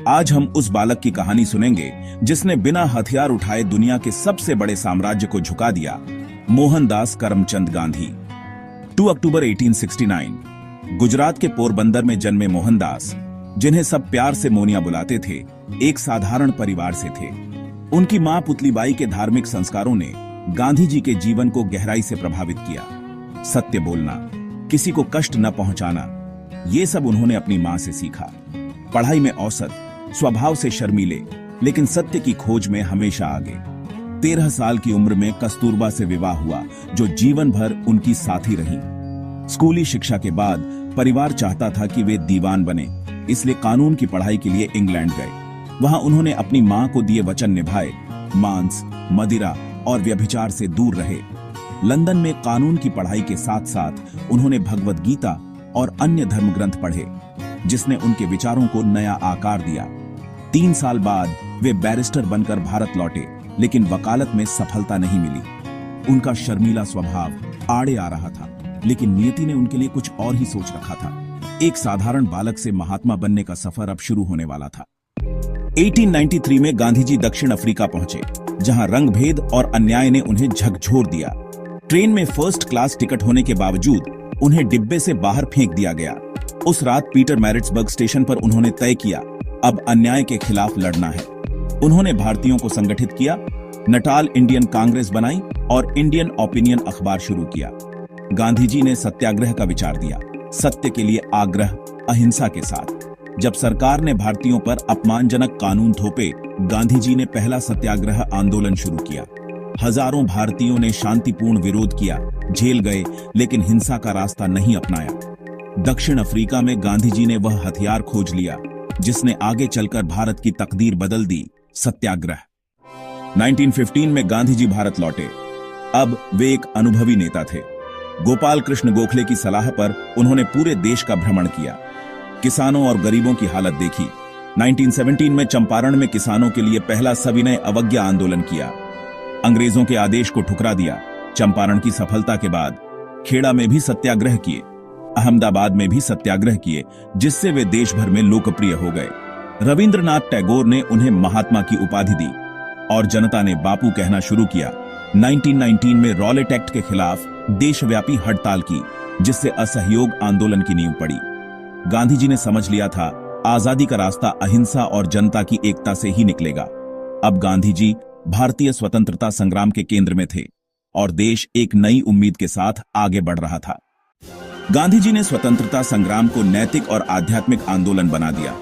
आज हम उस बालक की कहानी सुनेंगे जिसने बिना हथियार उठाए दुनिया के सबसे बड़े साम्राज्य को झुका दिया। मोहनदास करमचंद गांधी। 2 अक्टूबर 1869 गुजरात के पोरबंदर में जन्मे मोहनदास, जिन्हें सब प्यार से मोनिया बुलाते थे, एक साधारण परिवार से थे। उनकी मां पुतलीबाई के धार्मिक संस्कारों ने गांधी जी के जीवन को गहराई से प्रभावित किया। सत्य बोलना, किसी को कष्ट न पहुंचाना, ये सब उन्होंने अपनी मां से सीखा। पढ़ाई में औसत, स्वभाव से शर्मीले, लेकिन सत्य की खोज में हमेशा आगे। 13 साल की उम्र में कस्तूरबा से विवाह हुआ, जो जीवन भर उनकी साथी रही। स्कूली शिक्षा के बाद परिवार चाहता था कि वे दीवान बने, इसलिए कानून की पढ़ाई के लिए इंग्लैंड गए। वहां उन्होंने अपनी मां को दिए वचन निभाए, मांस, मदिरा और व्यभिचार से दूर रहे। लंदन में कानून की पढ़ाई के साथ साथ उन्होंने भगवद गीता और अन्य धर्म ग्रंथ पढ़े, जिसने उनके विचारों को नया आकार दिया। 3 साल बाद वे बैरिस्टर बनकर भारत लौटे, लेकिन वकालत में सफलता नहीं मिली। उनका शर्मीला स्वभाव आड़े आ रहा था, लेकिन नियति ने उनके लिए कुछ और ही सोच रखा था। एक साधारण बालक से महात्मा बनने का सफर अब शुरू होने वाला था। 1893 में गांधी जी दक्षिण अफ्रीका पहुंचे, जहां रंगभेद और अन्याय ने उन्हें झकझोर दिया। ट्रेन में फर्स्ट क्लास टिकट होने के बावजूद उन्हें डिब्बे से बाहर फेंक दिया गया। उस रात पीटर मैरिट्सबर्ग स्टेशन पर उन्होंने तय किया, अब अन्याय के खिलाफ लड़ना है। उन्होंने भारतीयों को संगठित किया, नटाल इंडियन कांग्रेस बनाई और इंडियन ओपिनियन अखबार शुरू किया। गांधी जी ने सत्याग्रह का विचार दिया, सत्य के लिए आग्रह, अहिंसा के साथ। जब सरकार ने भारतीयों पर अपमानजनक कानून थोपे, गांधी जी ने पहला सत्याग्रह आंदोलन शुरू किया। हजारों भारतीयों ने शांतिपूर्ण विरोध किया, जेल गए, लेकिन हिंसा का रास्ता नहीं अपनाया। दक्षिण अफ्रीका में गांधी जी ने वह हथियार खोज लिया जिसने आगे चलकर भारत की तकदीर बदल दी, सत्याग्रह। 1915 में गांधी जी भारत लौटे। अब वे एक अनुभवी नेता थे। गोपाल कृष्ण गोखले की सलाह पर उन्होंने पूरे देश का भ्रमण किया, किसानों और गरीबों की हालत देखी। 1917 में चंपारण में किसानों के लिए पहला सविनय अवज्ञा आंदोलन किया। अंग्रेजों के आदेश को ठुकरा दिया। चंपारण की सफलता के बाद खेड़ा में भी सत्याग्रह किए, अहमदाबाद में भी सत्याग्रह किए, जिससे वे देश भर में लोकप्रिय हो गए। रविंद्रनाथ टैगोर ने उन्हें महात्मा की उपाधि दी और जनता ने बापू कहना शुरू किया। 1919 में रॉलेट एक्ट के खिलाफ देशव्यापी हड़ताल की, जिससे असहयोग आंदोलन की नींव पड़ी। गांधी जी ने समझ लिया था, आजादी का रास्ता अहिंसा और जनता की एकता से ही निकलेगा। अब गांधी जी भारतीय स्वतंत्रता संग्राम के केंद्र में थे और देश एक नई उम्मीद के साथ आगे बढ़ रहा था। गांधी जी ने स्वतंत्रता संग्राम को नैतिक और आध्यात्मिक आंदोलन बना दिया।